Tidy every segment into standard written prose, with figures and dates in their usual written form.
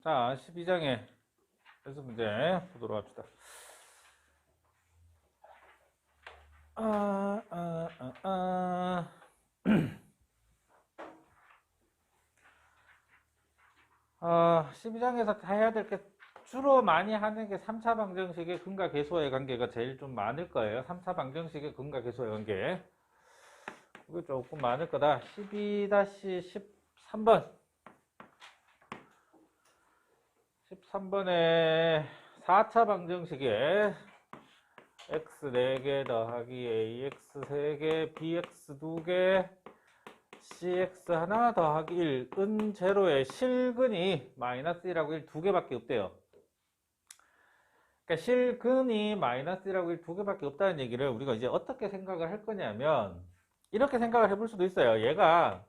자, 12장의 연습 문제 보도록 합시다. 아, 아, 아, 아. 아, 12장에서 다 해야 될 게 주로 많이 하는 게 3차 방정식의 근과 계수와의 관계가 제일 좀 많을 거예요. 3차 방정식의 근과 계수와의 관계. 그게 조금 많을 거다. 12-13번. 13번에 4차 방정식에 x 4개 더하기 ax 3개, bx 2개, cx 하나 더하기 1은 제로의 실근이 마이너스 1하고 1 2개밖에 없대요. 그러니까 실근이 마이너스 1하고 1 2개밖에 없다는 얘기를 우리가 이제 어떻게 생각을 할 거냐면 이렇게 생각을 해볼 수도 있어요. 얘가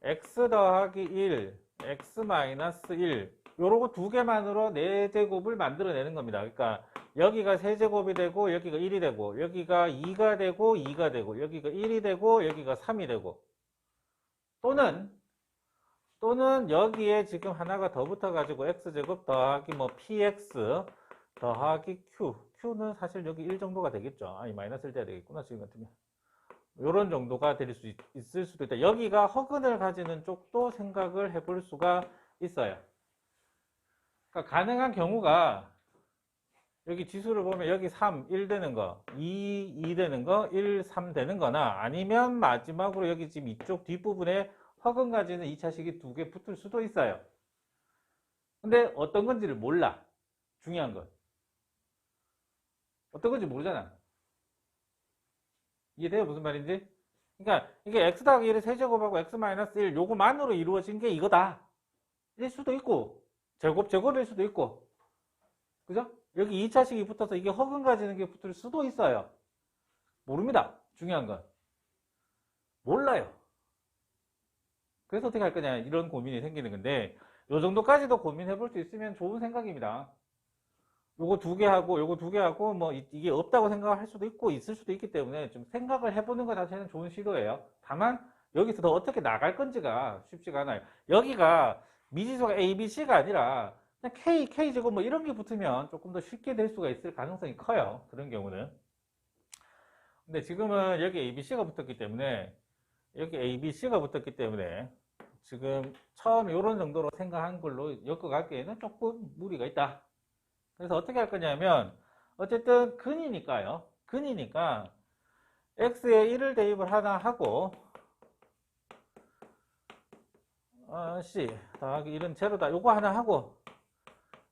x 더하기 1, x 마이너스 1 요러고 두 개만으로 4제곱을 만들어내는 겁니다. 그러니까 여기가 세제곱이 되고 여기가 1이 되고 여기가 2가 되고 2가 되고 여기가 1이 되고 여기가 3이 되고 또는 여기에 지금 하나가 더 붙어가지고 x제곱 더하기 뭐 px 더하기 q는 사실 여기 1 정도가 되겠죠. 아니 마이너스 1 돼야 되겠구나 지금 같으면 요런 정도가 될 수 있을 수도 있다. 여기가 허근을 가지는 쪽도 생각을 해볼 수가 있어요. 그러니까 가능한 경우가 여기 지수를 보면 여기 3, 1 되는 거, 2 되는 거, 1, 3 되는 거나 아니면 마지막으로 여기 지금 이쪽 뒷부분에 허근 가지는 2차식이 2개 붙을 수도 있어요. 근데 어떤 건지를 몰라. 중요한 건. 어떤 건지 모르잖아. 이해돼요? 무슨 말인지? 그러니까 이게 x 더하기 1의 세제곱하고 x 마이너스 1 요거만으로 이루어진 게 이거다. 일 수도 있고 제곱일 수도 있고 그죠? 여기 2차식이 붙어서 이게 허근 가지는 게 붙을 수도 있어요. 모릅니다. 중요한 건 몰라요. 그래서 어떻게 할 거냐 이런 고민이 생기는 건데 요 정도까지도 고민해 볼 수 있으면 좋은 생각입니다. 요거 2개 하고 요거 2개 하고 뭐 이게 없다고 생각할 수도 있고 있을 수도 있기 때문에 좀 생각을 해보는 것 자체는 좋은 시도예요. 다만 여기서 더 어떻게 나갈 건지가 쉽지가 않아요. 여기가 미지수가 A, B, C가 아니라 그냥 K제곱 뭐 이런 게 붙으면 조금 더 쉽게 될 수가 있을 가능성이 커요. 그런 경우는. 근데 지금은 여기 A, B, C가 붙었기 때문에 여기 A, B, C가 붙었기 때문에 지금 처음 이런 정도로 생각한 걸로 엮어가기에는 조금 무리가 있다. 그래서 어떻게 할 거냐면 어쨌든 근이니까요. 근이니까 x에 1을 대입을 하나 하고 c 더하기 1은 제로다. 요거 하나 하고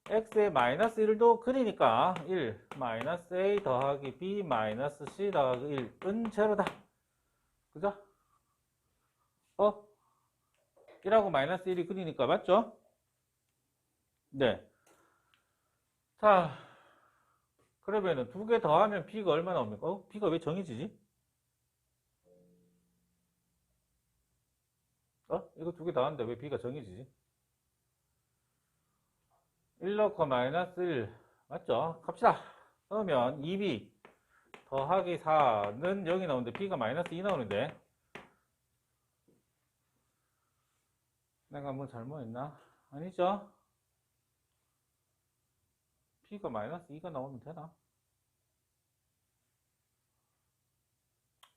x에 마이너스 1도 근이니까 1 마이너스 a 더하기 b 마이너스 c 더하기 1은 제로다. 그죠? 1하고 마이너스 1이 근이니까 맞죠? 네. 자, 그러면은 2개 더하면 b가 얼마 나옵니까? b가 왜 정해지지? 이거 2개 더하는데 왜 b가 정해지지? 1 넣고 마이너스 1 맞죠? 갑시다. 그러면 2b 더하기 4는 0이 나오는데 b가 마이너스 2 나오는데 내가 뭐 잘못했나? 아니죠? b가 마이너스 2가 나오면 되나?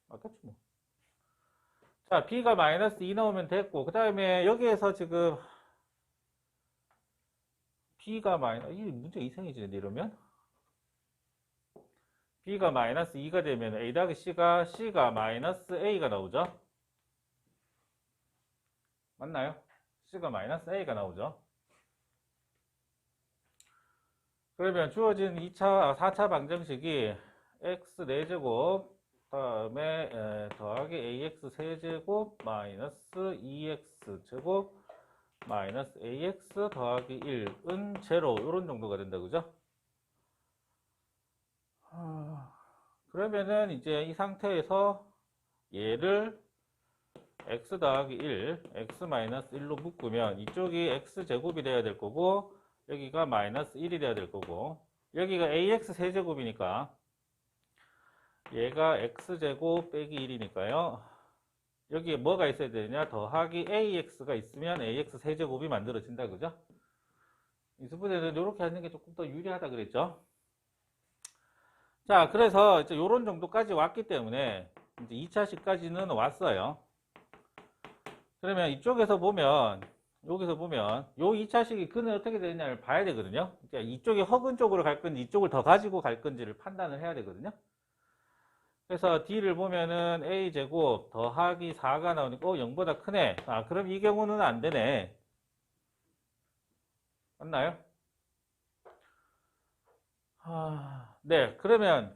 맞겠지 뭐. 자, b가 마이너스 2 나오면 됐고 그 다음에 여기에서 지금 b가 마이너스 이 문제 이상해지는데 이러면 b가 마이너스 2가 되면 a 더하기 c가 마이너스 a가 나오죠? 맞나요? c가 마이너스 a가 나오죠? 그러면 주어진 4차 방정식이 x 4제곱 다음에 더하기 ax 세제곱 마이너스 2x 제곱 마이너스 ax 더하기 1은 제로 이런 정도가 된다 그죠? 그러면은 이제 이 상태에서 얘를 x 더하기 1 x 마이너스 1로 묶으면 이쪽이 x제곱이 돼야 될 거고 여기가 마이너스 1이 돼야 될 거고 여기가 ax 세제곱이니까 얘가 x제곱 빼기 1이니까요. 여기에 뭐가 있어야 되냐? 더하기 ax가 있으면 ax 세제곱이 만들어진다. 그죠? 미수분해는 이렇게 하는 게 조금 더 유리하다 그랬죠. 자, 그래서 이제 요런 정도까지 왔기 때문에 이제 2차식까지는 왔어요. 그러면 이쪽에서 보면, 여기서 보면 요 2차식이 근은 어떻게 되느냐를 봐야 되거든요. 그러니까 이쪽이 허근 쪽으로 갈 건지 이쪽을 더 가지고 갈 건지를 판단을 해야 되거든요. 그래서 D를 보면은 A제곱 더하기 4가 나오니까 0보다 크네. 아, 그럼 이 경우는 안 되네. 맞나요? 네, 그러면은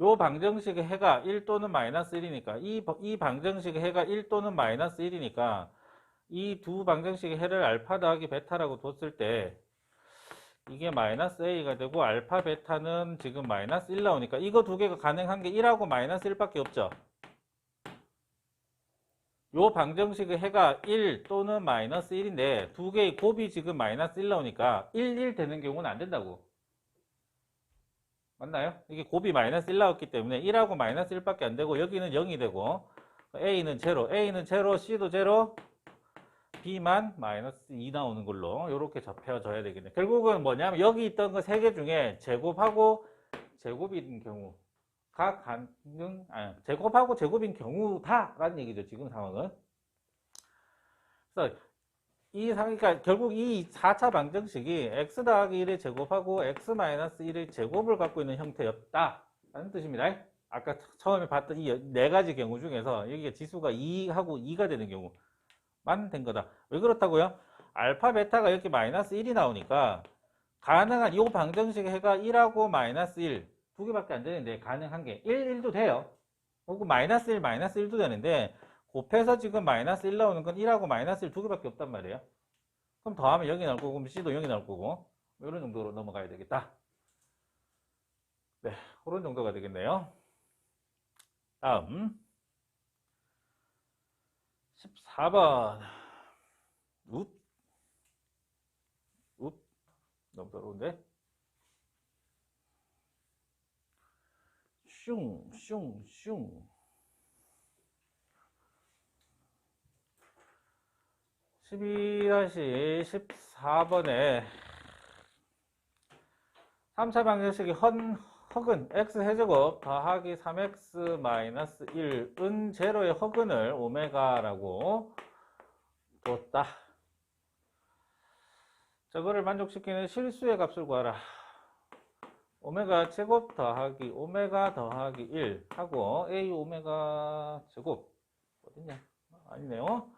요 방정식의 해가 1 또는 마이너스 1이니까 이 방정식의 해가 1 또는 마이너스 1이니까 이 두 방정식의 해를 알파 더하기 베타라고 뒀을 때 이게 마이너스 A가 되고 알파 베타는 지금 마이너스 1 나오니까 이거 두 개가 가능한 게 1하고 마이너스 1밖에 없죠. 요 방정식의 해가 1 또는 마이너스 1인데 두 개의 곱이 지금 마이너스 1 나오니까 1, 1 되는 경우는 안 된다고. 맞나요? 이게 곱이 마이너스 1 나왔기 때문에 1하고 마이너스 1밖에 안 되고 여기는 0이 되고 A는 제로, C도 제로, B만 마이너스 2 나오는 걸로 이렇게 접혀져야 되겠네. 결국은 뭐냐면 여기 있던 거 세 개 중에 제곱하고 제곱인 경우가 제곱하고 제곱인 경우다라는 얘기죠. 지금 상황은. 그래서 그러니까 결국 이 4차 방정식이 x 더하기 1의 제곱하고 x 마이너스 1의 제곱을 갖고 있는 형태였다라는 뜻입니다. 아까 처음에 봤던 이 네 가지 경우 중에서 여기가 지수가 2하고 2가 되는 경우만 된 거다. 왜 그렇다고요? 알파 베타가 이렇게 마이너스 1이 나오니까 가능한 이 방정식의 해가 1하고 마이너스 1 두 개밖에 안 되는데 가능한 게 1, 1도 돼요. 그리고 마이너스 1, 마이너스 1도 되는데 곱해서 지금 마이너스 1 나오는 건 1하고 마이너스 1 두 개밖에 없단 말이에요. 그럼 더하면 0이 나올 거고, 그럼 C도 0이 나올 거고, 이런 정도로 넘어가야 되겠다. 네, 그런 정도가 되겠네요. 다음 14번. 너무 더러운데? 슝 12-14번에 3차 방정식이 허근 x세제곱 더하기 3x 마이너스 1은 제로의 허근을 오메가라고 뒀다. 저거를 만족시키는 실수의 값을 구하라. 오메가 제곱 더하기 오메가 더하기 1 하고 a 오메가 제곱 어딨냐? 아니네요.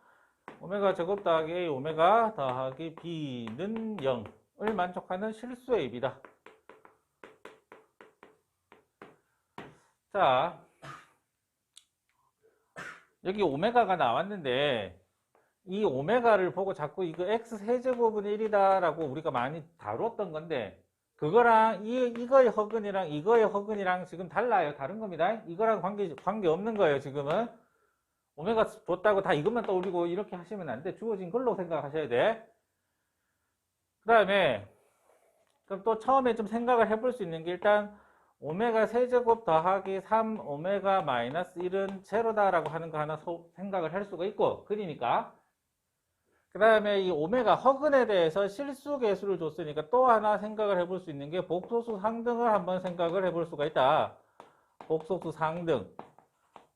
오메가 제곱 더하기 a 오메가 더하기 b는 0을 만족하는 실수의 입이다. 자, 여기 오메가가 나왔는데 이 오메가를 보고 자꾸 이거 x 세제곱은 1이다 라고 우리가 많이 다뤘던 건데 그거랑 이거의 허근이랑 이거의 허근이랑 지금 달라요. 다른 겁니다. 이거랑 관계 없는 거예요. 지금은 오메가 줬다고 다 이것만 떠올리고 이렇게 하시면 안 돼. 주어진 걸로 생각하셔야 돼. 그 다음에 그럼 또 처음에 좀 생각을 해볼 수 있는 게 일단 오메가 세제곱 더하기 3 오메가 마이너스 1은 제로다라고 하는 거 하나 생각을 할 수가 있고 그러니까 그 다음에 이 오메가 허근에 대해서 실수 계수를 줬으니까 또 하나 생각을 해볼 수 있는 게 복소수 상등을 한번 생각을 해볼 수가 있다. 복소수 상등.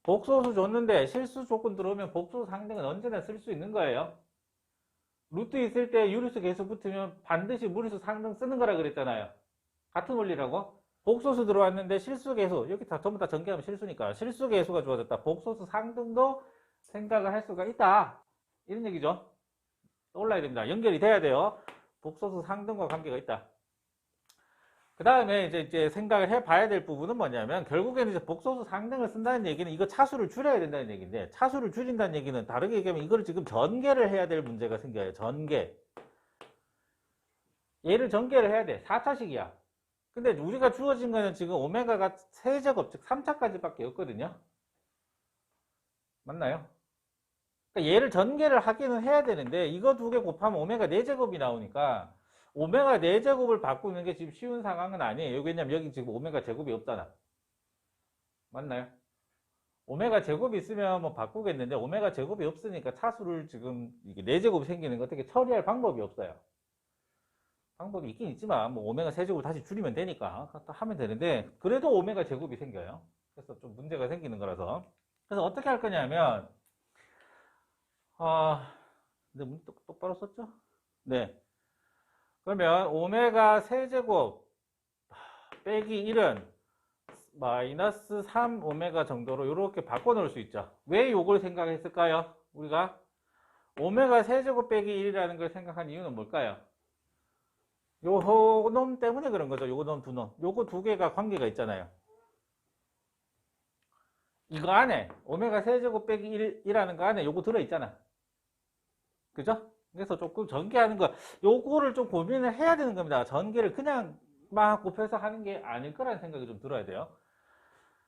복소수 줬는데 실수 조건 들어오면 복소수 상등은 언제나 쓸 수 있는 거예요. 루트 있을 때 유리수 계수 붙으면 반드시 무리수 상등 쓰는 거라 그랬잖아요. 같은 원리라고. 복소수 들어왔는데 실수 계수, 여기 다 전부 다 전개하면 실수니까 실수 계수가 주어졌다. 복소수 상등도 생각을 할 수가 있다. 이런 얘기죠. 떠올라야 됩니다. 연결이 돼야 돼요. 복소수 상등과 관계가 있다. 그 다음에 이제 생각을 해봐야 될 부분은 뭐냐면 결국에는 이제 복소수 상등을 쓴다는 얘기는 이거 차수를 줄여야 된다는 얘기인데 차수를 줄인다는 얘기는 다르게 얘기하면 이거를 지금 전개를 해야 될 문제가 생겨요. 전개. 얘를 전개를 해야 돼. 4차식이야. 근데 우리가 주어진 거는 지금 오메가가 세제곱 즉 3차까지밖에 없거든요. 맞나요? 그러니까 얘를 전개를 하기는 해야 되는데 이거 두 개 곱하면 오메가 4제곱이 나오니까 오메가 4제곱을 바꾸는 게 지금 쉬운 상황은 아니에요. 왜냐면 여기 지금 오메가 제곱이 없잖아. 맞나요? 오메가 제곱이 있으면 뭐 바꾸겠는데 오메가 제곱이 없으니까 차수를 지금 이게 4제곱이 생기는 거 어떻게 처리할 방법이 없어요. 방법이 있긴 있지만 뭐 오메가 세제곱을 다시 줄이면 되니까 하면 되는데 그래도 오메가 제곱이 생겨요. 그래서 좀 문제가 생기는 거라서. 그래서 어떻게 할 거냐면 근데 문 똑바로 썼죠? 네. 그러면 오메가 세제곱 빼기 1은 마이너스 3 오메가 정도로 이렇게 바꿔 놓을 수 있죠. 왜 이걸 생각했을까요? 우리가 오메가 세제곱 빼기 1이라는 걸 생각한 이유는 뭘까요? 요 놈 때문에 그런 거죠. 요거 놈 두 놈. 요거 두 개가 관계가 있잖아요. 이거 안에 오메가 세제곱 빼기 1이라는 거 안에 요거 들어있잖아. 그죠? 그래서 조금 전개하는 거 요거를 좀 고민을 해야 되는 겁니다. 전개를 그냥 막 곱해서 하는 게 아닐 거라는 생각이 좀 들어야 돼요.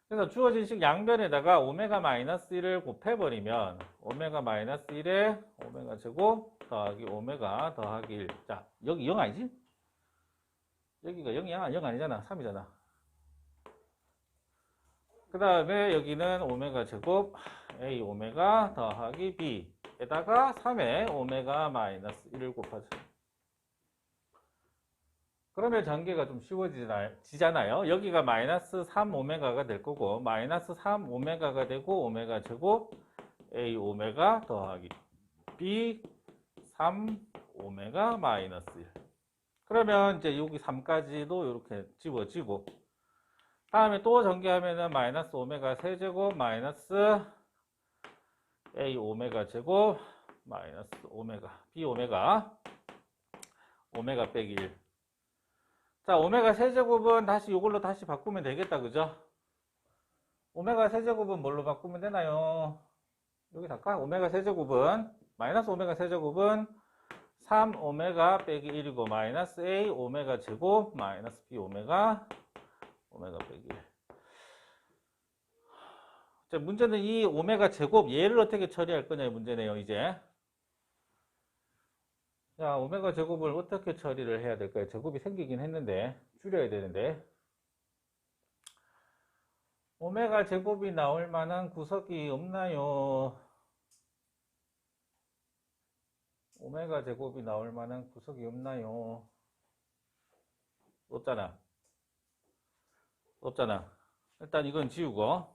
그래서 주어진 식 양변에다가 오메가 마이너스 1을 곱해버리면 오메가 마이너스 1에 오메가 제곱 더하기 오메가 더하기 1. 자, 여기 0 아니지? 여기가 0이야? 0 아니잖아. 3이잖아. 그 다음에 여기는 오메가 제곱 A 오메가 더하기 B 에다가 3에 오메가 마이너스 1을 곱하죠. 그러면 전개가 좀 쉬워지잖아요. 여기가 마이너스 3 오메가가 될 거고 마이너스 3 오메가가 되고 오메가 제곱 A 오메가 더하기 B 3 오메가 마이너스 1. 그러면 이제 여기 3까지도 이렇게 집어지고 다음에 또 전개하면은 마이너스 오메가 세제곱 마이너스 A 오메가 제곱 마이너스 오메가 B 오메가 오메가 빼기 1. 자, 오메가 세제곱은 다시 이걸로 다시 바꾸면 되겠다. 그죠? 오메가 세제곱은 뭘로 바꾸면 되나요? 여기 잠깐 오메가 세제곱은 마이너스 오메가 세제곱은 3 오메가 빼기 1이고 마이너스 A 오메가 제곱 마이너스 B 오메가 빼기 1. 자, 문제는 이 오메가 제곱 얘를 어떻게 처리할 거냐의 문제네요. 이제 자, 오메가 제곱을 어떻게 처리를 해야 될까요? 제곱이 생기긴 했는데 줄여야 되는데 오메가 제곱이 나올 만한 구석이 없나요? 오메가 제곱이 나올 만한 구석이 없나요? 없잖아. 없잖아. 일단 이건 지우고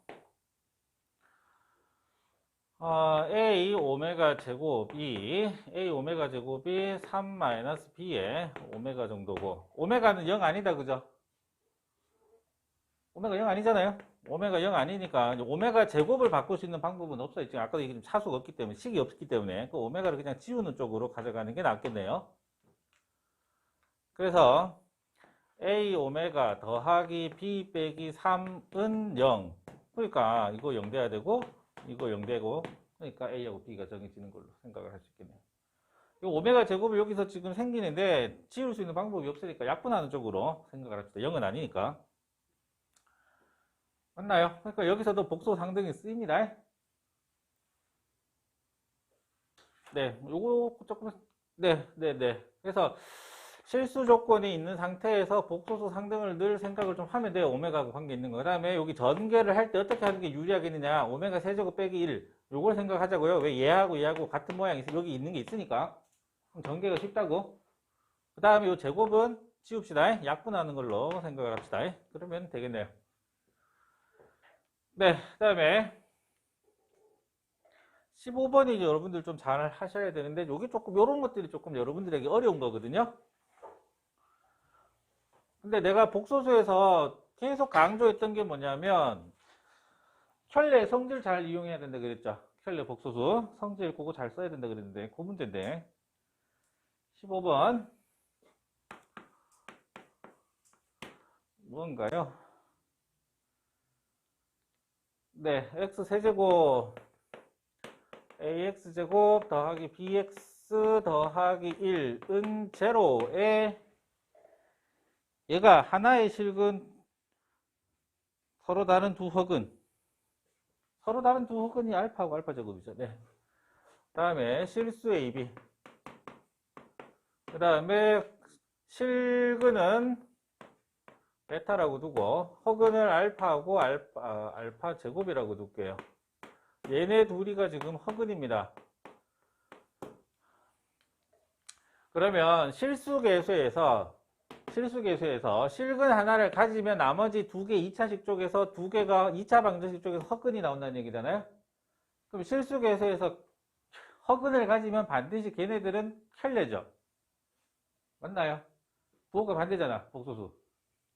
A 오메가 제곱이 A 오메가 제곱이 3 마이너스 B의 오메가 정도고 오메가는 0 아니다. 그죠? 오메가 0 아니잖아요. 오메가 0 아니니까 오메가 제곱을 바꿀 수 있는 방법은 없어요. 지금 아까도 얘기했지만 차수가 없기 때문에 식이 없기 때문에 그 오메가를 그냥 지우는 쪽으로 가져가는 게 낫겠네요. 그래서 A 오메가 더하기 B 빼기 3은 0. 그러니까 이거 0 돼야 되고 이거 0 되고 그러니까 A하고 B가 정해지는 걸로 생각을 할 수 있겠네요. 이 오메가 제곱이 여기서 지금 생기는데 지울 수 있는 방법이 없으니까 약분하는 쪽으로 생각을 합시다. 0은 아니니까. 맞나요? 그러니까 여기서도 복소 상등이 쓰입니다. 네, 요거 조금, 네. 그래서 실수 조건이 있는 상태에서 복소수 상등을 늘 생각을 좀 하면 돼요. 오메가하고 관계 있는 거. 그 다음에 여기 전개를 할 때 어떻게 하는 게 유리하겠느냐. 오메가 세제곱 빼기 1. 요걸 생각하자고요. 왜 얘하고 같은 모양이 여기 있는 게 있으니까. 그럼 전개가 쉽다고. 그 다음에 요 제곱은 지웁시다. 약분하는 걸로 생각을 합시다. 그러면 되겠네요. 네, 그 다음에 15번이 이제 여러분들 좀 잘 하셔야 되는데 요게 조금 요런 것들이 조금 여러분들에게 어려운 거거든요. 근데 내가 복소수에서 계속 강조했던 게 뭐냐면 켤레 성질 잘 이용해야 된다 그랬죠. 켤레 복소수 성질 그거 잘 써야 된다 그랬는데 그 문제인데 15번 뭔가요? 네, x세제곱 ax제곱 더하기 bx 더하기 1은 제로에 얘가 하나의 실근 서로 다른 두 허근 이 알파하고 알파 제곱이죠. 네. 다음에 실수 AB 그 다음에 실근은 베타라고 두고 허근을 알파하고 알파 제곱이라고 둘게요. 얘네 둘이가 지금 허근입니다. 그러면 실수계수에서 실근 하나를 가지면 나머지 두 개 2차식 쪽에서 두 개가 2차 방정식 쪽에서 허근이 나온다는 얘기잖아요. 그럼 실수계수에서 허근을 가지면 반드시 걔네들은 켤레죠. 맞나요? 부호가 반대잖아, 복소수.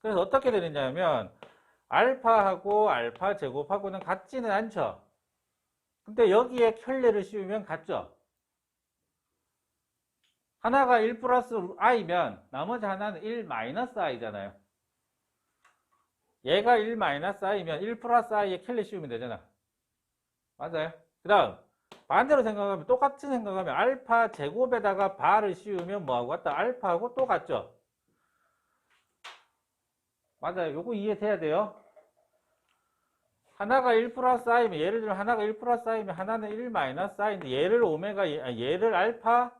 그래서 어떻게 되느냐면 알파하고 알파 제곱하고는 같지는 않죠. 근데 여기에 켤레를 씌우면 같죠. 하나가 1 플러스 i면 나머지 하나는 1 마이너스 i잖아요. 얘가 1 마이너스 i면 1 플러스 i에 켤레 씌우면 되잖아. 맞아요. 그 다음 반대로 생각하면 똑같이 생각하면 알파 제곱에다가 바를 씌우면 뭐하고 같다? 알파하고 똑같죠. 맞아요. 요거 이해돼야 돼요. 하나가 1 플러스 i면 예를 들면 하나가 1 플러스 i면 하나는 1 마이너스 i인데 얘를 알파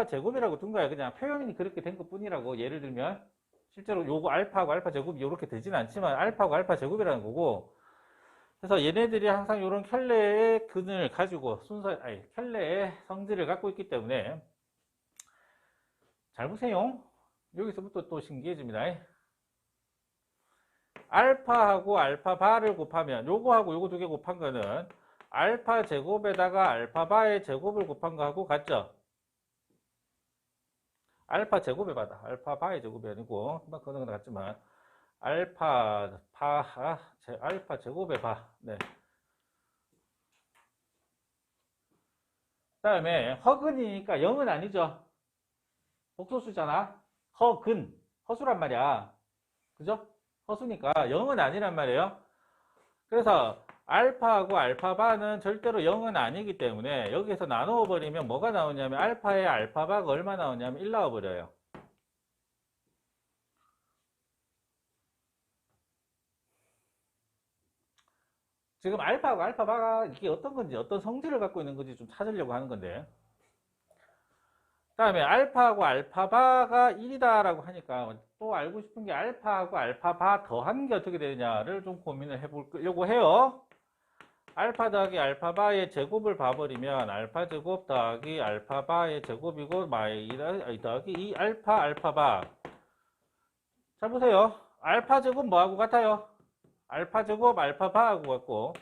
제곱이라고 둔 거야. 그냥 표현이 그렇게 된 것 뿐이라고. 예를 들면 실제로 요거 알파하고 알파 제곱이 이렇게 되지는 않지만 알파하고 알파 제곱이라는 거고. 그래서 얘네들이 항상 이런 켤레의 근을 가지고 켤레의 성질을 갖고 있기 때문에 잘 보세요. 여기서부터 또 신기해집니다. 알파하고 알파 바를 곱하면 요거하고 요거 두 개 곱한 거는 알파 제곱에다가 알파 바의 제곱을 곱한 거하고 같죠? 알파 제곱의 바다. 알파 바의 제곱이 아니고 금방 그거는 같지만 알파 제곱의 바. 네. 그다음에 허근이니까 0은 아니죠. 복소수잖아. 허수란 말이야. 그죠? 허수니까 0은 아니란 말이에요. 그래서 알파하고 알파바는 절대로 0은 아니기 때문에 여기서 나누어 버리면 뭐가 나오냐면 알파의 알파바가 얼마 나오냐면 1 나와 버려요. 지금 알파하고 알파바가 이게 어떤 건지 어떤 성질을 갖고 있는 건지 좀 찾으려고 하는 건데, 그 다음에 알파하고 알파바가 1이다 라고 하니까 또 알고 싶은 게 알파하고 알파바 더한 게 어떻게 되느냐를 좀 고민을 해보려고 해요. 알파 더하기 알파바의 제곱을 봐버리면 알파 제곱 더하기 알파바의 제곱이고 더하기 2 알파 알파바. 자 보세요. 알파 제곱 뭐하고 같아요? 알파 제곱 알파바하고 같고,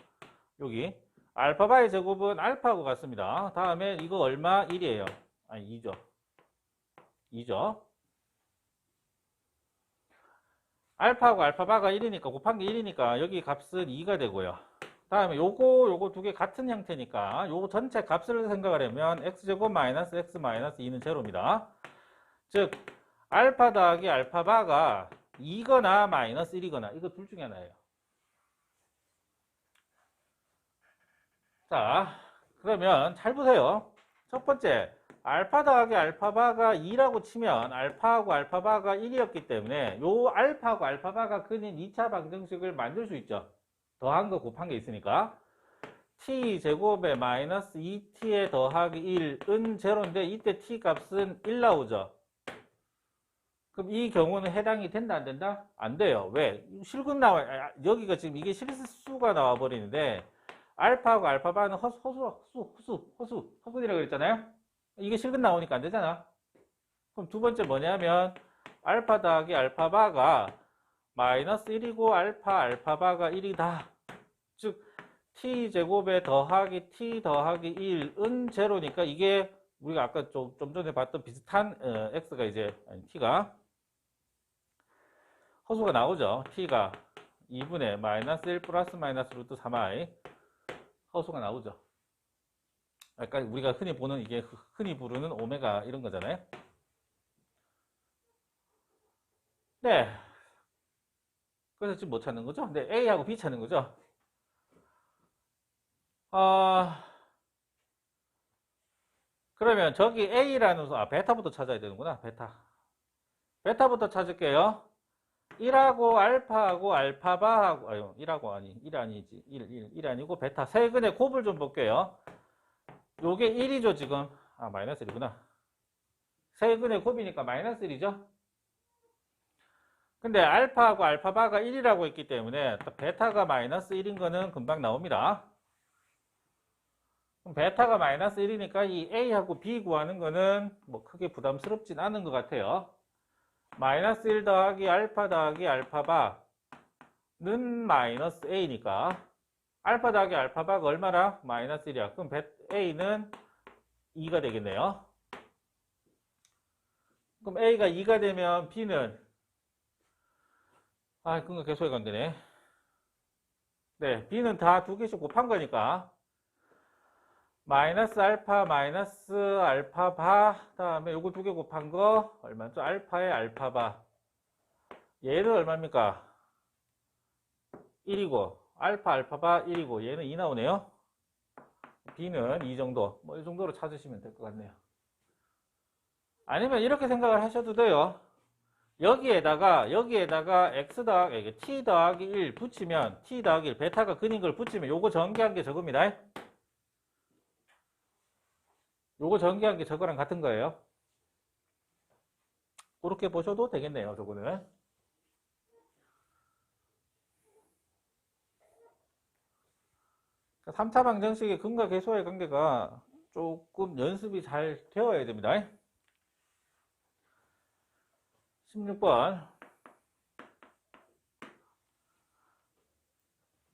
여기 알파바의 제곱은 알파하고 같습니다. 다음에 이거 얼마? 1이에요. 아니 2죠. 2죠. 알파하고 알파바가 1이니까 곱한 게 1이니까 여기 값은 2가 되고요. 다음에 요거 두 개 같은 형태니까 요거 전체 값을 생각을 하면 x제곱 마이너스 x 마이너스 2는 제로입니다. 즉 알파 더하기 알파바가 2거나 마이너스 1이거나 이거 둘 중에 하나예요. 자 그러면 잘 보세요. 첫 번째 알파 더하기 알파바가 2라고 치면 알파하고 알파바가 1이었기 때문에 요 알파하고 알파바가 그린 2차 방정식을 만들 수 있죠. 더한 거 곱한 게 있으니까 t제곱에 마이너스 2t에 더하기 1은 제로인데 이때 t 값은 1 나오죠. 그럼 이 경우는 해당이 된다 안 된다? 안 돼요. 왜? 실근 나와. 여기가 지금 이게 실수가 나와 버리는데 알파하고 알파바는 허근이라고 그랬잖아요. 이게 실근 나오니까 안 되잖아. 그럼 두 번째 뭐냐면 알파 더하기 알파바가 마이너스 1이고 알파바가 1이다. 즉 t제곱에 더하기 t 더하기 1은 제로니까 이게 우리가 아까 좀 전에 봤던 비슷한 x가 이제 t가 허수가 나오죠. t가 2분의 마이너스 1 플러스 마이너스 루트 3i 허수가 나오죠. 아까 우리가 흔히 보는 이게 흔히 부르는 오메가 이런 거잖아요. 네. 그래서 지금 뭐 찾는 거죠? 네, A하고 B 찾는 거죠. 그러면 저기 A라는 베타부터 찾아야 되는구나. 베타부터 찾을게요. 1하고 알파하고 알파바하고 1 아니지. 1 아니고 베타 세근의 곱을 좀 볼게요. 요게 1이죠 지금. 마이너스 1이구나. 세근의 곱이니까 마이너스 1이죠. 근데 알파하고 알파바가 1이라고 했기 때문에 베타가 마이너스 1인 거는 금방 나옵니다. 그럼 베타가 마이너스 1이니까 이 A하고 B 구하는 거는 뭐 크게 부담스럽진 않은 것 같아요. 마이너스 1 더하기 알파 더하기 알파바는 마이너스 A니까 알파 더하기 알파바가 얼마나? 마이너스 1이야. 그럼 A는 2가 되겠네요. 그럼 A가 2가 되면 B는 그건 계속해 관계네. 네, B는 다 두 개씩 곱한 거니까 마이너스 알파 마이너스 알파바 다음에 요거 두 개 곱한 거 얼마죠? 알파의 알파바 얘는 얼마입니까? 1이고 알파 알파바 1이고 얘는 2 나오네요. B는 이 정도 뭐 이 정도로 찾으시면 될 것 같네요. 아니면 이렇게 생각을 하셔도 돼요. 여기에다가 x 더하기 t 더하기 1 붙이면 t 더하기 1 베타가 근인 걸 붙이면 요거 전개한 게 저겁니다. 요거 전개한 게 저거랑 같은 거예요. 그렇게 보셔도 되겠네요. 저거는 3차 방정식의 근과 계수와의 관계가 조금 연습이 잘 되어야 됩니다. 16번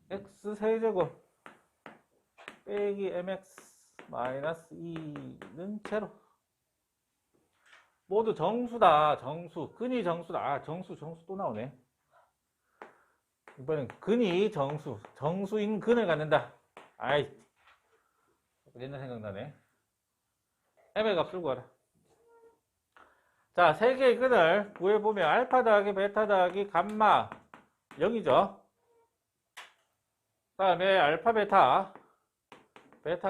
x세제곱 빼기 mx 마이너스 2는 제로. 모두 정수다. 정수. 근이 정수다. 정수 또 나오네. 이번엔 근이 정수. 정수인 근을 갖는다. 아이, 옛날 생각나네. m의 값을 구하라. 자, 세 개의 근을 구해보면 알파 더하기 베타 더하기 감마 0이죠. 그 다음에 알파 베타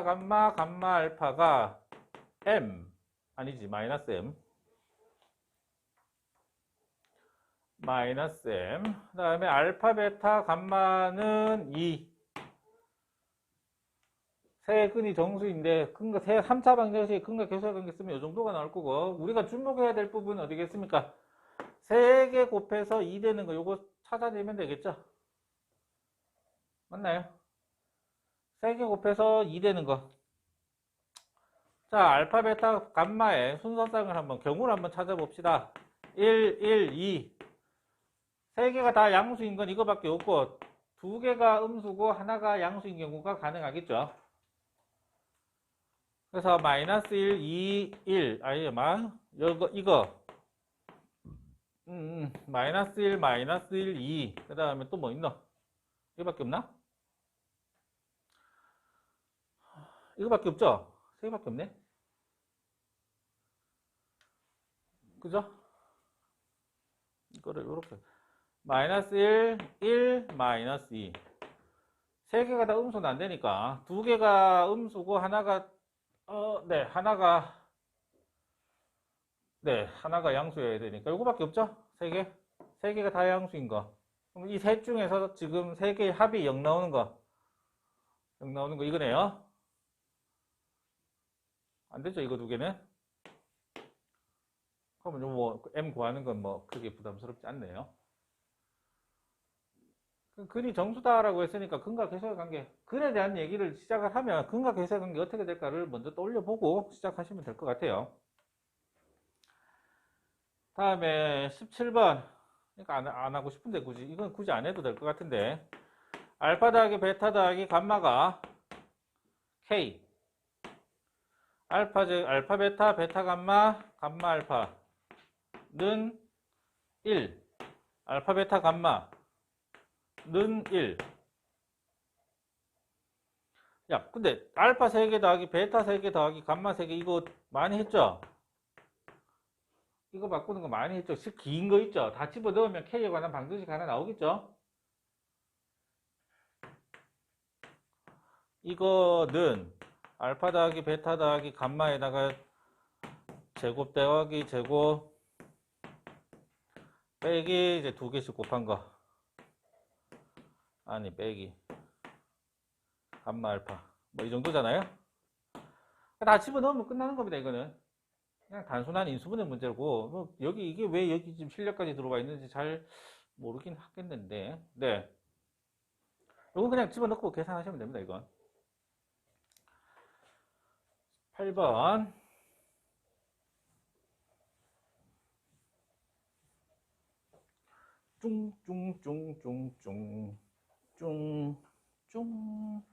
감마 알파가 m 아니지 마이너스 m 그 다음에 알파 베타 감마는 2. 세 근이 정수인데 근과 3차 방정식의 근과 계수의 관계 쓰면 이 정도가 나올 거고 우리가 주목해야 될 부분은 어디겠습니까? 3개 곱해서 2 되는 거 요거 찾아내면 되겠죠? 맞나요? 3개 곱해서 2 되는 거. 자, 알파 베타 감마의 순서상을 한번 경우를 한번 찾아봅시다. 1, 1, 2. 3개가 다 양수인 건 이거밖에 없고 2개가 음수고 하나가 양수인 경우가 가능하겠죠. 그래서 마이너스 1, 2, 1 이거 마이너스 1, 마이너스 1, 2 그 다음에 또 뭐 있나? 이거밖에 없나? 이거밖에 없죠? 3개밖에 없네. 그죠? 이거를 이렇게 마이너스 1, 1, 마이너스 2 3개가 다 음수는 안 되니까 2개가 음수고 하나가 하나가 양수여야 되니까 이거밖에 없죠? 3개? 3개가 다 양수인 거. 그럼 이 셋 중에서 지금 3개의 합이 0 나오는 거. 0 나오는 거 이거네요. 안 되죠? 이거 2개는? 그러면 뭐 m 구하는 건 뭐 크게 부담스럽지 않네요. 근이 정수다라고 했으니까 근과 계수의 관계, 근에 대한 얘기를 시작을 하면 근과 계수의 관계 어떻게 될까를 먼저 떠올려보고 시작하시면 될 것 같아요. 다음에 17번. 그러니까 안 하고 싶은데 이건 굳이 안 해도 될 것 같은데 알파 더하기 베타 더하기 감마가 K 알파 베타 베타 감마 알파는 1 알파 베타 감마는 1. 야, 근데 알파 3개 더하기 베타 3개 더하기 감마 3개 이거 많이 했죠? 이거 바꾸는 거 많이 했죠? 긴 거 있죠? 다 집어 넣으면 K에 관한 방정식 하나 나오겠죠? 이거는 알파 더하기 베타 더하기 감마에다가 제곱 더하기 제곱 빼기 이제 2개씩 곱한 거. 아니 빼기 감마 알파 뭐 이 정도잖아요. 다 집어넣으면 끝나는 겁니다. 이거는 그냥 단순한 인수분해 문제고 뭐 여기 이게 왜 여기 지금 실력까지 들어와 있는지 잘 모르긴 하겠는데 이건 그냥 집어넣고 계산하시면 됩니다. 이건 8번. 쭝쭝쭝쭝쭝쭝쭝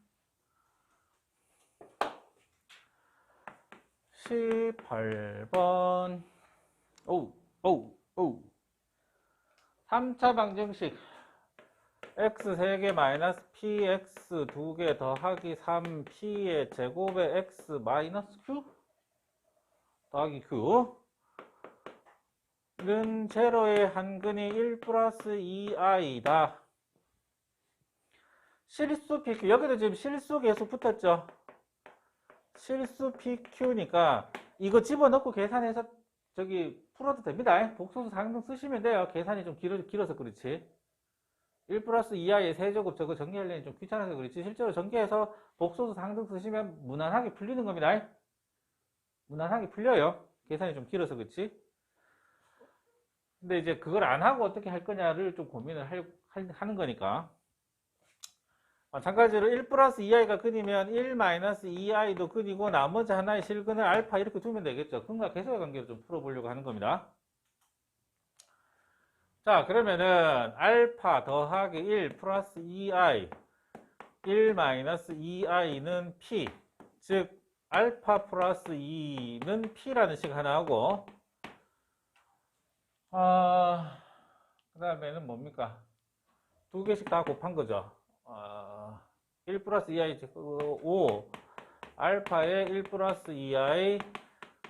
18번. 오우 3차 방정식 x 3개 마이너스 px 2개 더하기 3p의 제곱에 x 마이너스 q 더하기 q 는 제로의 한근이 1 플러스 2i다. 실수 pq, 여기도 지금 실수 계속 붙었죠. 실수 pq니까 이거 집어넣고 계산해서 저기 풀어도 됩니다. 복소수 상등 쓰시면 돼요. 계산이 좀 길어서 그렇지. 1 플러스 2i의 세제곱 저거 전개하려니 좀 귀찮아서 그렇지. 실제로 전개해서 복소수 상등 쓰시면 무난하게 풀리는 겁니다. 무난하게 풀려요. 계산이 좀 길어서 그렇지. 근데 이제 그걸 안 하고 어떻게 할 거냐를 좀 고민을 하는 거니까. 마찬가지로 1 플러스 2i가 근이면 1 마이너스 2i도 근이고 나머지 하나의 실근을 알파 이렇게 두면 되겠죠. 근과 계수의 관계를 좀 풀어보려고 하는 겁니다. 자, 그러면은 알파 더하기 1 플러스 2i 1 마이너스 2i는 p, 즉 알파 플러스 2는 p라는 식 하나 하고, 그 다음에는 뭡니까? 두 개씩 다 곱한 거죠. 1 플러스 2i 5 알파의 1 플러스 2i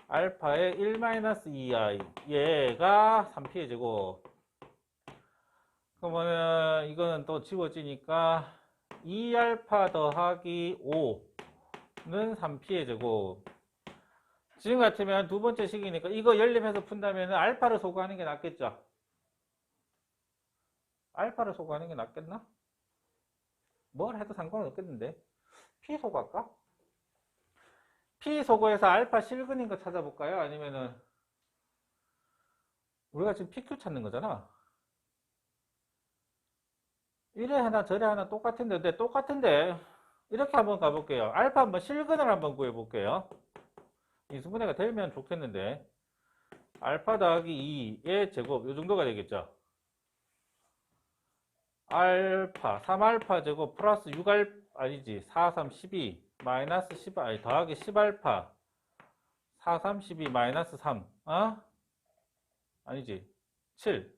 알파의 1 마이너스 2i 얘가 3p의 제곱. 그러면 이거는 또 지워지니까 2알파 더하기 5는 3p의 제곱. 지금 같으면 두 번째 식이니까 이거 연립해서 푼다면 알파를 소구하는 게 낫겠죠. 알파를 소구하는 게 낫겠나? 뭘 해도 상관은 없겠는데. P 소구할까? P 소구해서 알파 실근인 거 찾아볼까요? 아니면은 우리가 지금 PQ 찾는 거잖아. 이래 하나 저래 하나 똑같은데, 근데 똑같은데 이렇게 한번 가볼게요. 알파 한번 실근을 한번 구해볼게요. 인수분해가 되면 좋겠는데 알파 더하기 2의 제곱 이 정도가 되겠죠. 알파 3알파 제곱 플러스 6알 아니지 4, 3, 12 마이너스 10 아니 더하기 10알파 4, 3, 12 마이너스 3 아니지 7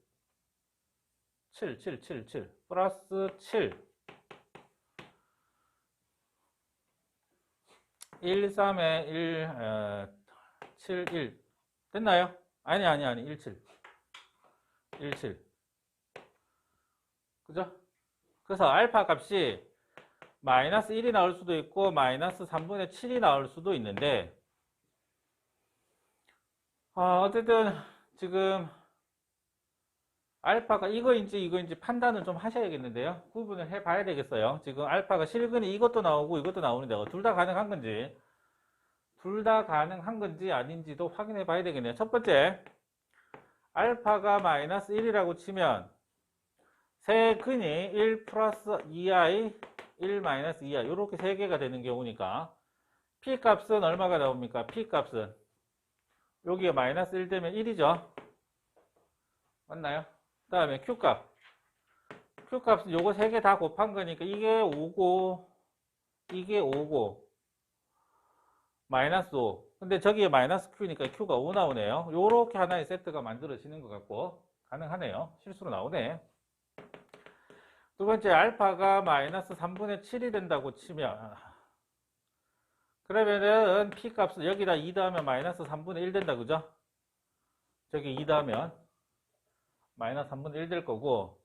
플러스 7 1, 3에 1 7, 1 됐나요? 아니 17 그죠? 그래서 알파 값이 마이너스 1이 나올 수도 있고 마이너스 3분의 7이 나올 수도 있는데 어쨌든 지금 알파가 이거인지 판단을 좀 하셔야겠는데요. 구분을 해 봐야 되겠어요. 지금 알파가 실근이 이것도 나오고 이것도 나오는데 둘 다 가능한 건지 아닌지도 확인해 봐야 되겠네요. 첫 번째 알파가 마이너스 1이라고 치면 세 근이 1 플러스 2i 1 마이너스 2i 이렇게 세 개가 되는 경우니까 p 값은 얼마가 나옵니까? p 값은 여기에 마이너스 1 되면 1이죠. 맞나요? 그 다음에 Q값은 요거 세 개 다 곱한 거니까 이게 5고 마이너스 5. 근데 저기에 마이너스 Q니까 Q가 5 나오네요. 요렇게 하나의 세트가 만들어지는 것 같고 가능하네요. 실수로 나오네. 두 번째 알파가 마이너스 3분의 7이 된다고 치면 그러면은 P 값은 여기다 2 더하면 마이너스 3분의 1 된다 그죠? 저기 2 더하면 마이너스 3분의 1 될 거고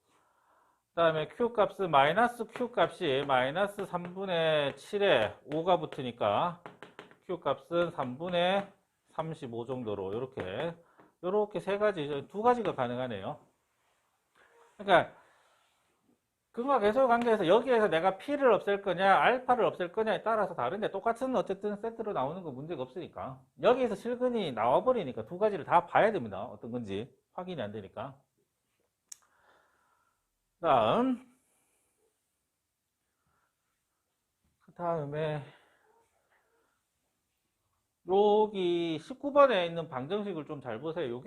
그 다음에 Q 값은 마이너스 Q 값이 마이너스 3분의 7에 5가 붙으니까 Q 값은 3분의 35 정도로 요렇게 세 가지, 두 가지가 가능하네요. 그러니까 근과 계수 관계에서 여기에서 내가 P를 없앨 거냐 알파를 없앨 거냐에 따라서 다른데 똑같은 어쨌든 세트로 나오는 거 문제가 없으니까 여기에서 실근이 나와버리니까 두 가지를 다 봐야 됩니다. 어떤 건지 확인이 안 되니까. 그 다음에 여기 19번에 있는 방정식을 좀 잘 보세요.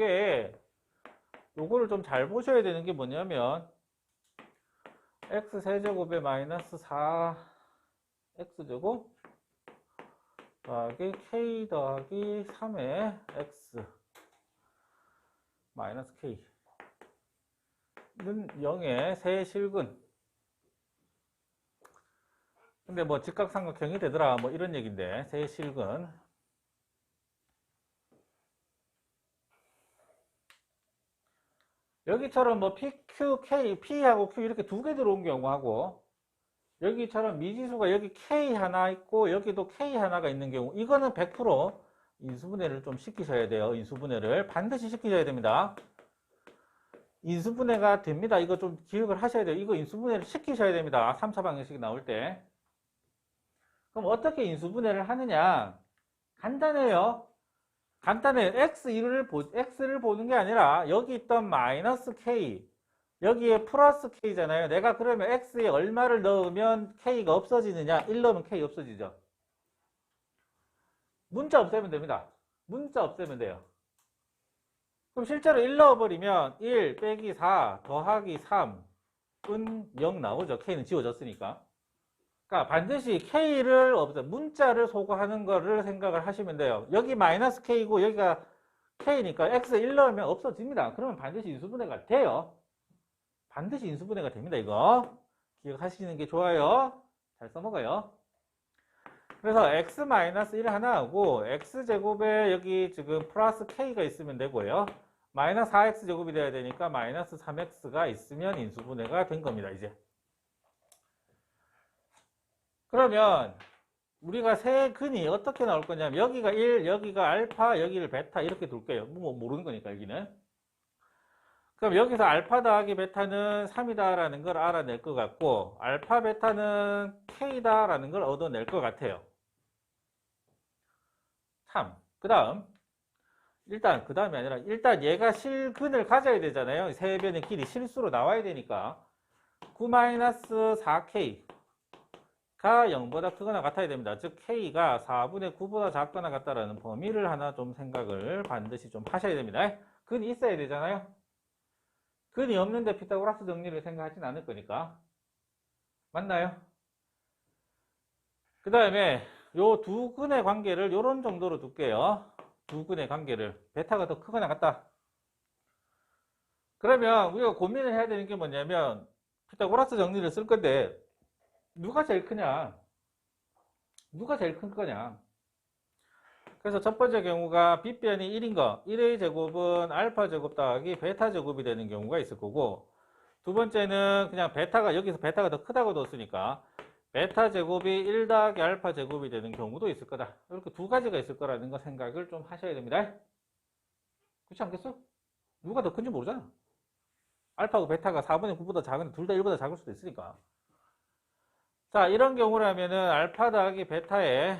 요거를 좀 잘 보셔야 되는 게 뭐냐면 x 세제곱에 마이너스 4x제곱 더하기 k 더하기 3의 x 마이너스 k는 0의 세실근. 근데 뭐 직각삼각형이 되더라 뭐 이런 얘기인데, 세실근. 여기처럼 뭐 P, Q, K, P하고 Q 이렇게 두 개 들어온 경우하고, 여기처럼 미지수가 여기 K 하나 있고 여기도 K 하나가 있는 경우, 이거는 100% 인수분해를 좀 시키셔야 돼요. 인수분해를 반드시 시키셔야 됩니다. 인수분해가 됩니다. 이거 좀 기억을 하셔야 돼요. 이거 인수분해를 시키셔야 됩니다. 3차 방정식이 나올 때. 그럼 어떻게 인수분해를 하느냐? 간단해요. 간단해요. X를 보는 게 아니라 여기 있던 마이너스 K, 여기에 플러스 K잖아요. 내가 그러면 X에 얼마를 넣으면 K가 없어지느냐? 1 넣으면 K 없어지죠. 문자 없애면 됩니다. 문자 없애면 돼요. 그럼 실제로 1 넣어버리면 1 빼기 4 더하기 3은 0 나오죠. K는 지워졌으니까. 그러니까 반드시 K를 문자를 소거하는 거를 생각을 하시면 돼요. 여기 마이너스 K고 여기가 K니까 X에 1 넣으면 없어집니다. 그러면 반드시 인수분해가 돼요. 반드시 인수분해가 됩니다. 이거 기억하시는 게 좋아요. 잘 써먹어요. 그래서 x-1 하나 하고 x제곱에 여기 지금 플러스 k가 있으면 되고요. 마이너스 4x제곱이 돼야 되니까 마이너스 3x가 있으면 인수분해가 된 겁니다. 이제 그러면 우리가 세 근이 어떻게 나올 거냐면 여기가 1, 여기가 알파, 여기를 베타 이렇게 둘게요. 뭐 모르는 거니까 여기는. 그럼 여기서 알파 더하기 베타는 3이다라는 걸 알아낼 것 같고, 알파 베타는 k다라는 걸 얻어낼 것 같아요. 3. 그 다음이 아니라 일단 얘가 실근을 가져야 되잖아요. 세 변의 길이 실수로 나와야 되니까 9-4k가 0보다 크거나 같아야 됩니다. 즉 k가 4분의 9보다 작거나 같다라는 범위를 하나 좀 생각을 반드시 좀 하셔야 됩니다. 근이 있어야 되잖아요. 근이 없는데 피타고라스 정리를 생각하진 않을 거니까. 맞나요? 그 다음에 요 두 근의 관계를 요런 정도로 둘게요. 두 근의 관계를. 베타가 더 크거나 같다. 그러면 우리가 고민을 해야 되는 게 뭐냐면 피타고라스 정리를 쓸 건데 누가 제일 크냐? 누가 제일 큰 거냐? 그래서 첫 번째 경우가 빗변이 1인 거, 1의 제곱은 알파 제곱 더하기 베타 제곱이 되는 경우가 있을 거고, 두 번째는 그냥 여기서 베타가 더 크다고 뒀으니까 베타 제곱이 1 더하기 알파 제곱이 되는 경우도 있을 거다. 이렇게 두 가지가 있을 거라는 거 생각을 좀 하셔야 됩니다. 그렇지 않겠어? 누가 더 큰지 모르잖아. 알파하고 베타가 4분의 9보다 작은데 둘 다 1보다 작을 수도 있으니까. 자, 이런 경우라면은 알파 더하기 베타의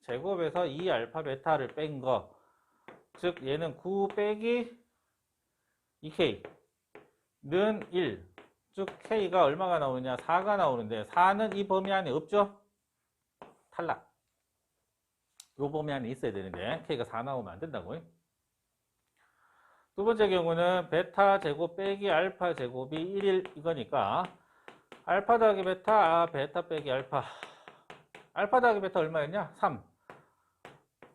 제곱에서 2알파 베타를 뺀 거, 즉 얘는 9 빼기 2k는 1, 즉 k가 얼마가 나오느냐? 4가 나오는데 4는 이 범위 안에 없죠? 탈락. 이 범위 안에 있어야 되는데 k가 4 나오면 안 된다고요. 두 번째 경우는 베타 제곱 빼기 알파 제곱이 1일 이거니까 알파 더하기 베타, 베타 빼기 알파. 알파 더하기 베타 얼마였냐? 3.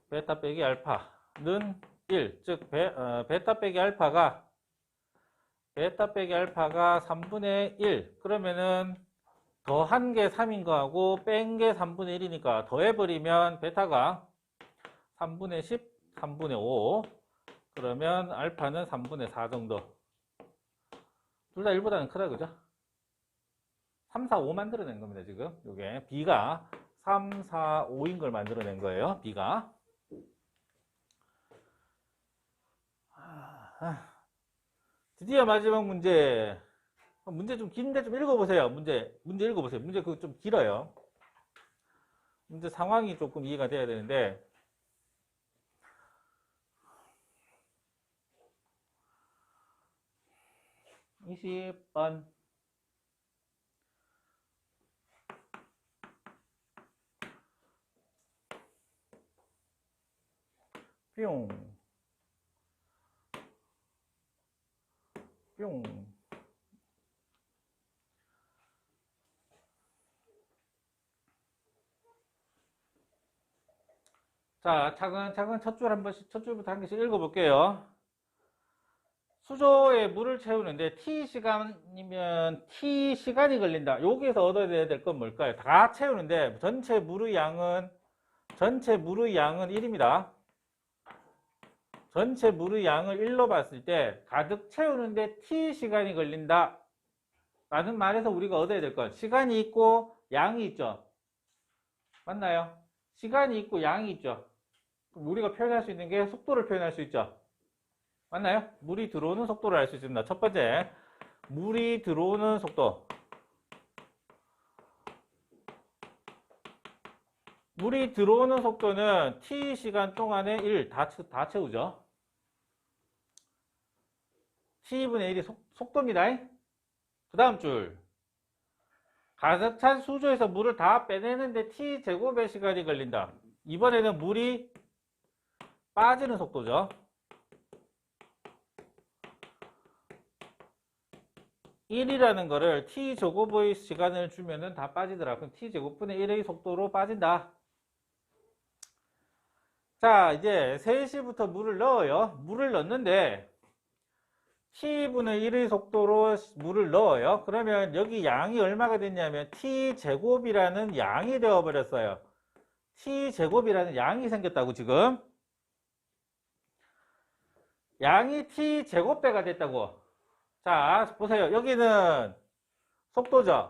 베타 빼기 알파는 1. 즉 베타 빼기 알파가 3분의 1. 그러면은 더한 게 3인 거하고 뺀 게 3분의 1이니까 더해버리면 베타가 3분의 10, 3분의 5. 그러면 알파는 3분의 4 정도. 둘 다 1보다는 크다, 그죠? 3, 4, 5 만들어낸 겁니다, 지금. 요게 B가 3, 4, 5인 걸 만들어낸 거예요, B가. 드디어 마지막 문제. 문제 좀 긴데 좀 읽어보세요. 문제 읽어보세요. 문제 그거 좀 길어요. 문제 상황이 조금 이해가 돼야 되는데. 20번. 뿅. 뿅. 자, 차근차근 첫 줄부터 한 개씩 읽어볼게요. 수조에 물을 채우는데 T 시간이면 T 시간이 걸린다. 여기에서 얻어야 될 건 뭘까요? 다 채우는데 전체 물의 양은 1입니다. 전체 물의 양을 1로 봤을 때 가득 채우는데 T 시간이 걸린다. 라는 말에서 우리가 얻어야 될 건 시간이 있고 양이 있죠. 맞나요? 시간이 있고 양이 있죠. 우리가 표현할 수 있는 게 속도를 표현할 수 있죠. 맞나요? 물이 들어오는 속도를 알 수 있습니다. 첫 번째, 물이 들어오는 속도. 물이 들어오는 속도는 t 시간 동안에 1 다 채우죠. t분의 1이 속도입니다. 그 다음 줄. 가득 찬 수조에서 물을 다 빼내는데 t제곱의 시간이 걸린다. 이번에는 물이 빠지는 속도죠. 1이라는 거를 t제곱의 시간을 주면은 다 빠지더라. 그럼 t제곱분의 1의 속도로 빠진다. 자, 이제 3시부터 물을 넣어요. 물을 넣는데 t분의 1의 속도로 물을 넣어요. 그러면 여기 양이 얼마가 됐냐면 t제곱이라는 양이 되어버렸어요. t제곱이라는 양이 생겼다고 지금. 양이 t제곱배가 됐다고. 자, 보세요. 여기는 속도죠.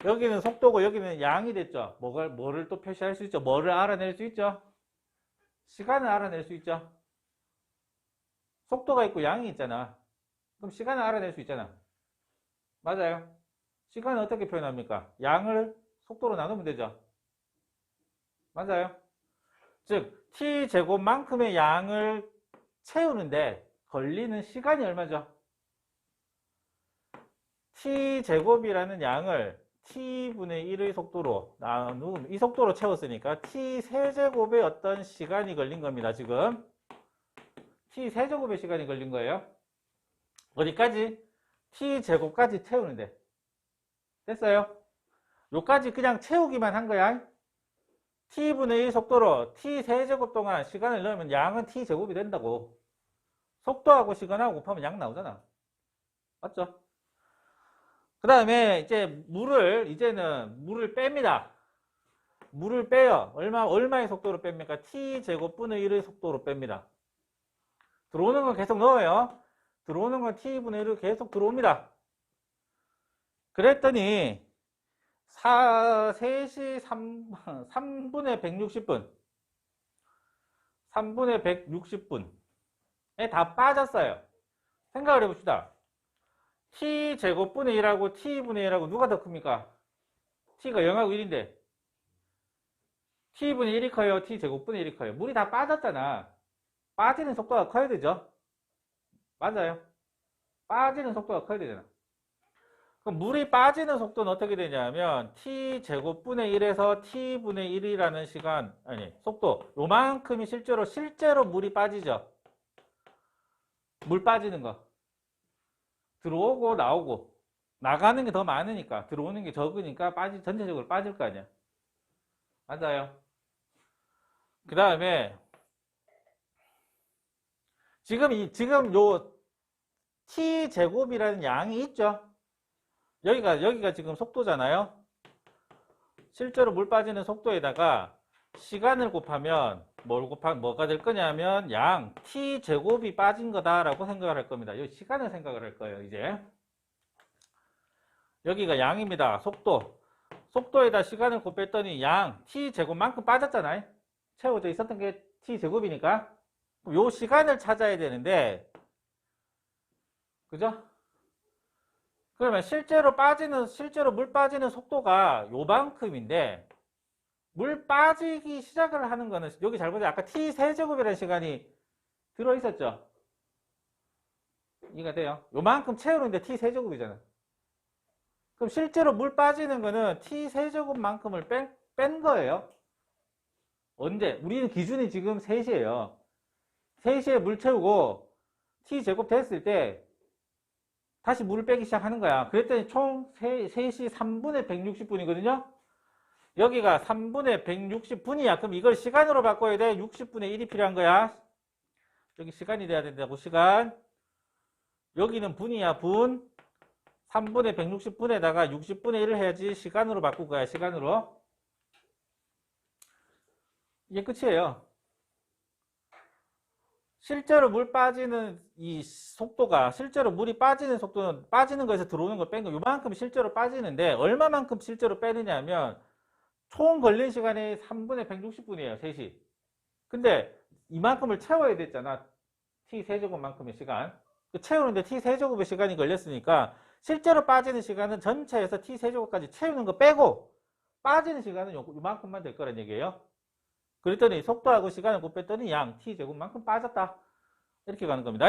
여기는 속도고 여기는 양이 됐죠. 뭐를 또 표시할 수 있죠? 뭐를 알아낼 수 있죠? 시간을 알아낼 수 있죠. 속도가 있고 양이 있잖아. 그럼 시간을 알아낼 수 있잖아. 맞아요. 시간을 어떻게 표현합니까? 양을 속도로 나누면 되죠. 맞아요. 즉 t제곱만큼의 양을 채우는데 걸리는 시간이 얼마죠? t제곱이라는 양을 t분의 1의 속도로 나누면 이 속도로 채웠으니까 t세제곱의 어떤 시간이 걸린 겁니다. 지금 t세제곱의 시간이 걸린 거예요. 어디까지? t제곱까지 채우는데. 됐어요? 요까지 그냥 채우기만 한 거야. t분의 1 속도로 t세제곱 동안 시간을 넣으면 양은 t제곱이 된다고. 속도하고 시간하고 곱하면 양 나오잖아. 맞죠? 그 다음에 이제는 물을 뺍니다. 물을 빼요. 얼마의 속도로 뺍니까? t제곱분의 1의 속도로 뺍니다. 들어오는 건 계속 넣어요. 들어오는 건 t분의 1을 계속 들어옵니다. 그랬더니 3시 3분의 160분 3분의 160분에 다 빠졌어요. 생각을 해봅시다. t제곱분의 1하고 t분의 1하고 누가 더 큽니까? t가 0하고 1인데 t분의 1이 커요? t제곱분의 1이 커요? 물이 다 빠졌잖아. 빠지는 속도가 커야 되죠. 맞아요. 빠지는 속도가 커야 되잖아. 그럼 물이 빠지는 속도는 어떻게 되냐면 t제곱분의 1에서 t분의 1이라는 시간, 속도 요만큼이 실제로 물이 빠지죠. 물 빠지는 거. 들어오고 나오고 나가는 게 더 많으니까 들어오는 게 적으니까 전체적으로 빠질 거 아니야. 맞아요. 그 다음에 지금 요 t제곱이라는 양이 있죠. 여기가 지금 속도잖아요. 실제로 물 빠지는 속도에다가 시간을 곱하면 뭐가 될 거냐면 양 t제곱이 빠진 거다라고 생각을 할 겁니다. 여기 시간을 생각을 할 거예요. 이제 여기가 양입니다. 속도에다 시간을 곱했더니 양 t제곱만큼 빠졌잖아요. 채워져 있었던 게 t제곱이니까 요 시간을 찾아야 되는데, 그죠? 그러면 실제로 물 빠지는 속도가 요만큼인데 물 빠지기 시작을 하는 거는 여기 잘 보세요. 아까 t세제곱이라는 시간이 들어있었죠. 이해가 돼요? 요만큼 채우는데 t세제곱이잖아. 그럼 실제로 물 빠지는 거는 t세제곱만큼을 뺀 거예요. 언제? 우리는 기준이 지금 3시예요. 3시에 물 채우고 t제곱 됐을 때 다시 물을 빼기 시작하는 거야. 그랬더니 총 3시 3분의 160분이거든요. 여기가 3분의 160분이야. 그럼 이걸 시간으로 바꿔야 돼. 60분의 1이 필요한 거야. 여기 시간이 돼야 된다고, 시간. 여기는 분이야, 분. 3분의 160분에다가 60분의 1을 해야지 시간으로 바꿀 거야, 시간으로. 이게 끝이에요. 실제로 물 빠지는 이 속도가, 실제로 물이 빠지는 속도는 빠지는 거에서 들어오는 걸 뺀 거, 요만큼 실제로 빠지는데, 얼마만큼 실제로 빼느냐 하면, 총 걸린 시간이 3분의 160분이에요, 3시. 근데 이만큼을 채워야 됐잖아. t 세제곱만큼의 시간. 채우는데 t세제곱의 시간이 걸렸으니까, 실제로 빠지는 시간은 전체에서 t세제곱까지 채우는 거 빼고, 빠지는 시간은 요만큼만 될 거란 얘기예요. 그랬더니 속도하고 시간을 곱했더니 양 t제곱만큼 빠졌다. 이렇게 가는 겁니다.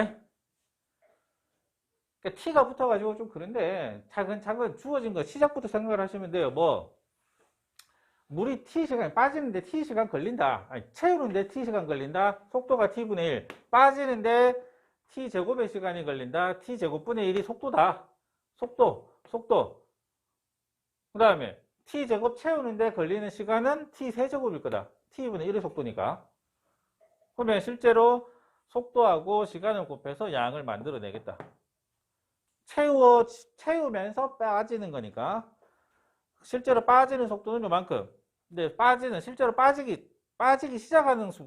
그러니까 t가 붙어가지고 좀 그런데 차근차근 주어진 거 시작부터 생각을 하시면 돼요. 뭐 물이 t시간 빠지는데 t시간 걸린다. 아니, 채우는데 t시간 걸린다. 속도가 t분의 1. 빠지는데 t제곱의 시간이 걸린다. t제곱분의 1이 속도다. 속도. 그 다음에 t제곱 채우는데 걸리는 시간은 t세제곱일 거다. t분의 1의 속도니까. 그러면 실제로 속도하고 시간을 곱해서 양을 만들어내겠다. 채우면서 빠지는 거니까. 실제로 빠지는 속도는 요만큼. 근데 실제로 빠지기 시작하면서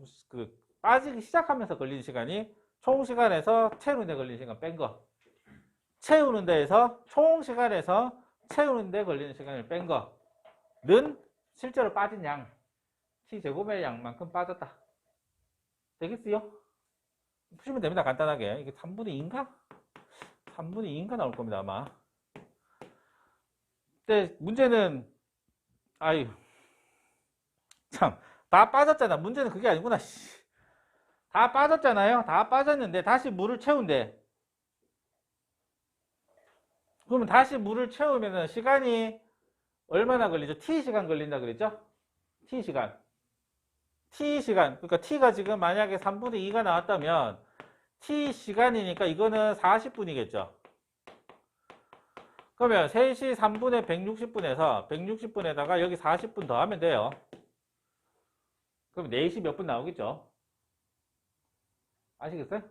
걸리는 시간이 총 시간에서 채우는 데 걸리는 시간 뺀 거. 채우는 데에서 총 시간에서 채우는 데 걸리는 시간을 뺀 거는 실제로 빠진 양. t제곱의 양만큼 빠졌다. 되겠어요? 푸시면 됩니다. 간단하게. 이게 3분의 2인가? 3분의 2인가 나올 겁니다. 아마. 근데 문제는 참, 다 빠졌잖아. 문제는 그게 아니구나. 다 빠졌잖아요. 다 빠졌는데 다시 물을 채운대. 그러면 다시 물을 채우면 시간이 얼마나 걸리죠? t시간 걸린다 그랬죠? t시간. 그러니까 t가 지금 만약에 3분의 2가 나왔다면 t시간이니까 이거는 40분이겠죠. 그러면 3시 3분의 160분에서 160분에다가 여기 40분 더하면 돼요. 그럼 4시 몇 분 나오겠죠? 아시겠어요?